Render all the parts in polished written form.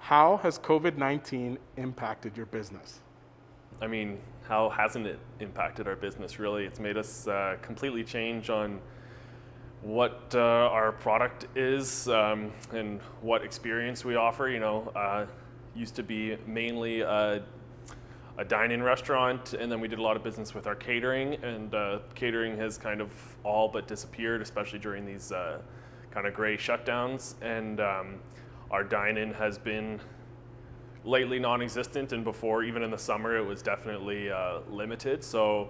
How has COVID-19 impacted your business? I mean, how hasn't it impacted our business really? It's made us completely change on what our product is and what experience we offer. Used to be mainly a dine-in restaurant, and then we did a lot of business with our catering, and catering has kind of all but disappeared, especially during these kind of gray shutdowns, and our dine-in has been lately non-existent, and before, even in the summer, it was definitely limited. So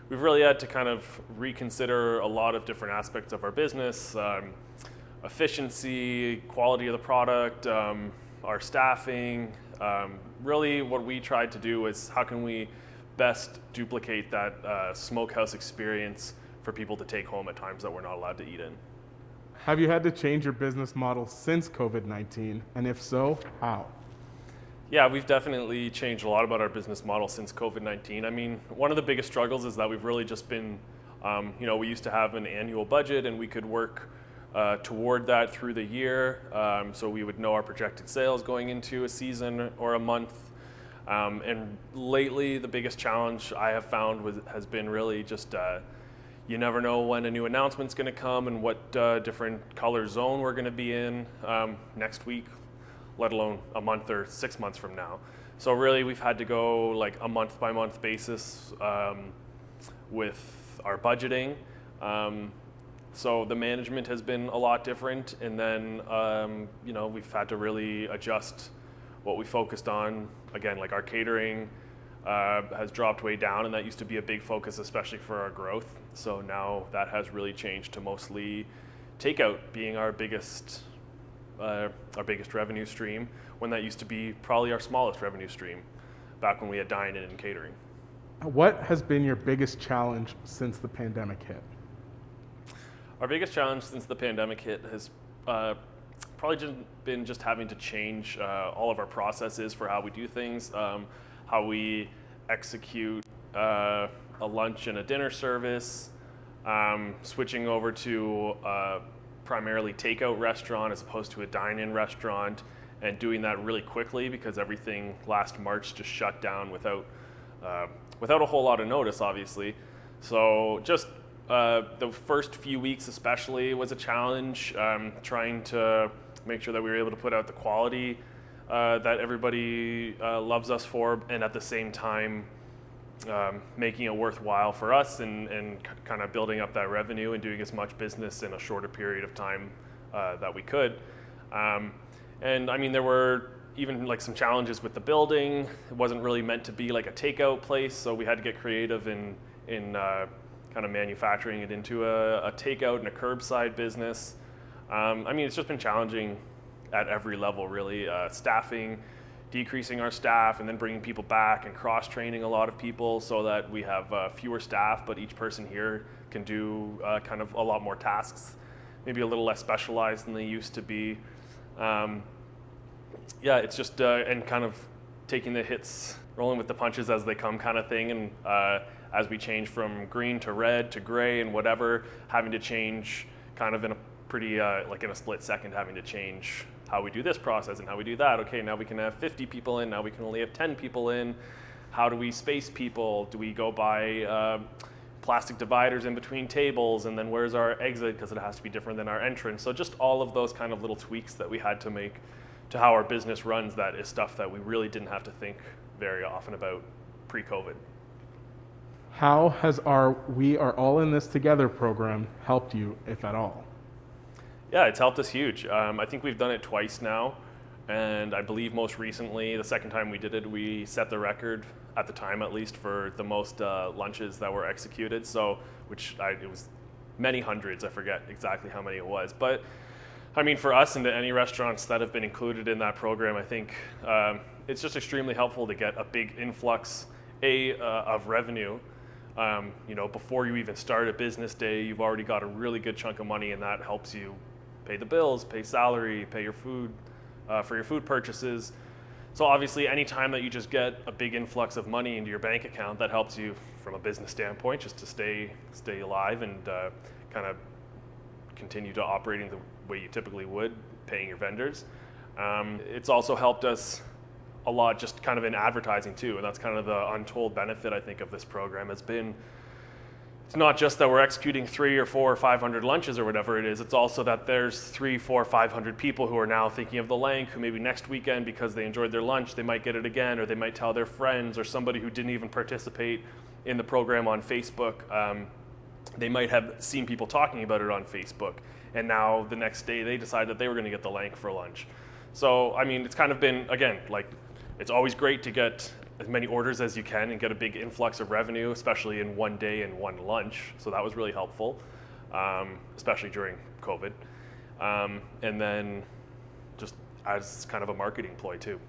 we've really had to kind of reconsider a lot of different aspects of our business, efficiency, quality of the product, our staffing. Really what we tried to do is how can we best duplicate that smokehouse experience for people to take home at times that we're not allowed to eat in. Have you had to change your business model since COVID-19? And if so, how? Yeah, we've definitely changed a lot about our business model since COVID-19. I mean, one of the biggest struggles is that we've really just been, we used to have an annual budget and we could work toward that through the year. So we would know our projected sales going into a season or a month. And lately, the biggest challenge I have found has been really just you never know when a new announcement's going to come and what different color zone we're going to be in next week, let alone a month or 6 months from now. So really we've had to go like a month by month basis with our budgeting. So the management has been a lot different, and then we've had to really adjust what we focused on. Again, like our catering has dropped way down, and that used to be a big focus, especially for our growth. So now that has really changed to mostly takeout being our biggest revenue stream, when that used to be probably our smallest revenue stream back when we had dine-in and catering. What has been your biggest challenge since the pandemic hit? Our biggest challenge since the pandemic hit has probably been just having to change all of our processes for how we do things, how we execute a lunch and a dinner service, switching over to primarily takeout restaurant as opposed to a dine-in restaurant, and doing that really quickly because everything last March just shut down without a whole lot of notice, obviously. So just the first few weeks especially was a challenge, trying to make sure that we were able to put out the quality that everybody loves us for, and at the same time making it worthwhile for us and kind of building up that revenue and doing as much business in a shorter period of time that we could. And I mean, there were even like some challenges with the building. It wasn't really meant to be like a takeout place, so we had to get creative in kind of manufacturing it into a takeout and a curbside business. I mean, it's just been challenging at every level, really. Staffing, decreasing our staff, and then bringing people back and cross-training a lot of people so that we have fewer staff, but each person here can do kind of a lot more tasks, maybe a little less specialized than they used to be. It's just and kind of taking the hits, rolling with the punches as they come kind of thing, and as we change from green to red to gray and whatever, having to change kind of in a pretty, like in a split second, having to change how we do this process and how we do that. Okay, now we can have 50 people in, now we can only have 10 people in. How do we space people? Do we go by plastic dividers in between tables, and then where's our exit because it has to be different than our entrance? So just all of those kind of little tweaks that we had to make to how our business runs, that is stuff that we really didn't have to think very often about pre-COVID. How has our We Are All in This Together program helped you, if at all? Yeah, it's helped us huge. I think we've done it twice now, and I believe most recently, the second time we did it, we set the record, at the time at least, for the most lunches that were executed. So, it was many hundreds, I forget exactly how many it was. But I mean, for us and to any restaurants that have been included in that program, I think it's just extremely helpful to get a big influx, of revenue. Before you even start a business day, you've already got a really good chunk of money, and that helps you pay the bills, pay salary, pay your food, for your food purchases. So obviously, any time that you just get a big influx of money into your bank account, that helps you from a business standpoint, just to stay alive and kind of continue to operating the way you typically would, paying your vendors. It's also helped us a lot just kind of in advertising too, and that's kind of the untold benefit I think of this program has been. It's not just that we're executing 300 or 400 or 500 lunches or whatever it is, it's also that there's 300, 400, 500 people who are now thinking of the Lanc, who maybe next weekend, because they enjoyed their lunch, they might get it again, or they might tell their friends, or somebody who didn't even participate in the program on Facebook. They might have seen people talking about it on Facebook, and now the next day they decide that they were going to get the Lanc for lunch. So, I mean, it's kind of been, again, like, it's always great to get as many orders as you can and get a big influx of revenue, especially in one day and one lunch. So that was really helpful, especially during COVID. And then just as kind of a marketing ploy too.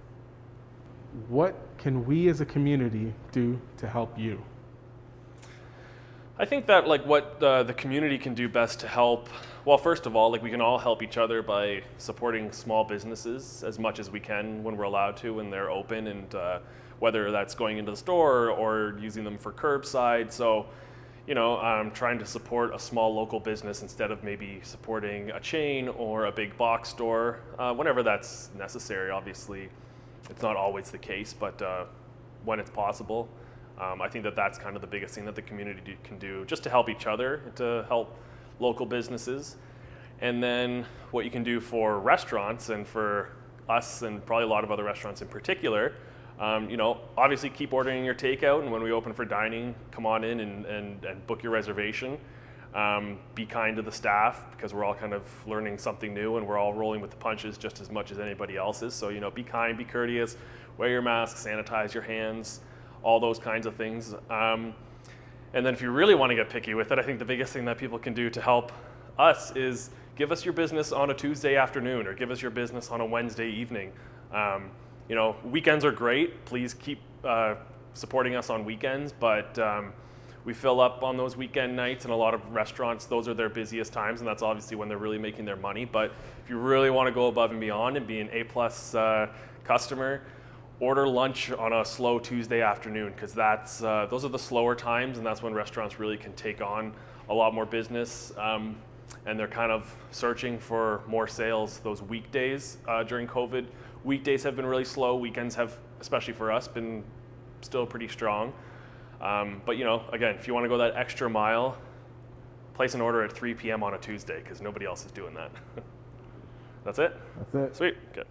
What can we as a community do to help you? I think that like what the community can do best to help, well, first of all, like we can all help each other by supporting small businesses as much as we can when we're allowed to, when they're open, and whether that's going into the store or using them for curbside. So, you know, trying to support a small local business instead of maybe supporting a chain or a big box store, whenever that's necessary. Obviously, it's not always the case, but when it's possible. I think that that's kind of the biggest thing that the community can do, just to help each other, to help local businesses. And then what you can do for restaurants, and for us and probably a lot of other restaurants in particular, you know, obviously keep ordering your takeout, and when we open for dining, come on in and book your reservation. Be kind to the staff, because we're all kind of learning something new, and we're all rolling with the punches just as much as anybody else is. So, you know, be kind, be courteous, wear your mask, sanitize your hands, all those kinds of things. And then if you really want to get picky with it, I think the biggest thing that people can do to help us is give us your business on a Tuesday afternoon, or give us your business on a Wednesday evening. You know, weekends are great. Please keep supporting us on weekends, but we fill up on those weekend nights, and a lot of restaurants, those are their busiest times, and that's obviously when they're really making their money. But if you really want to go above and beyond and be an A-plus customer, order lunch on a slow Tuesday afternoon, because that's those are the slower times, and that's when restaurants really can take on a lot more business, and they're kind of searching for more sales those weekdays during COVID. Weekdays have been really slow. Weekends have, especially for us, been still pretty strong. But you know, again, if you want to go that extra mile, place an order at 3 p.m. on a Tuesday, because nobody else is doing that. That's it? That's it. Sweet. Good.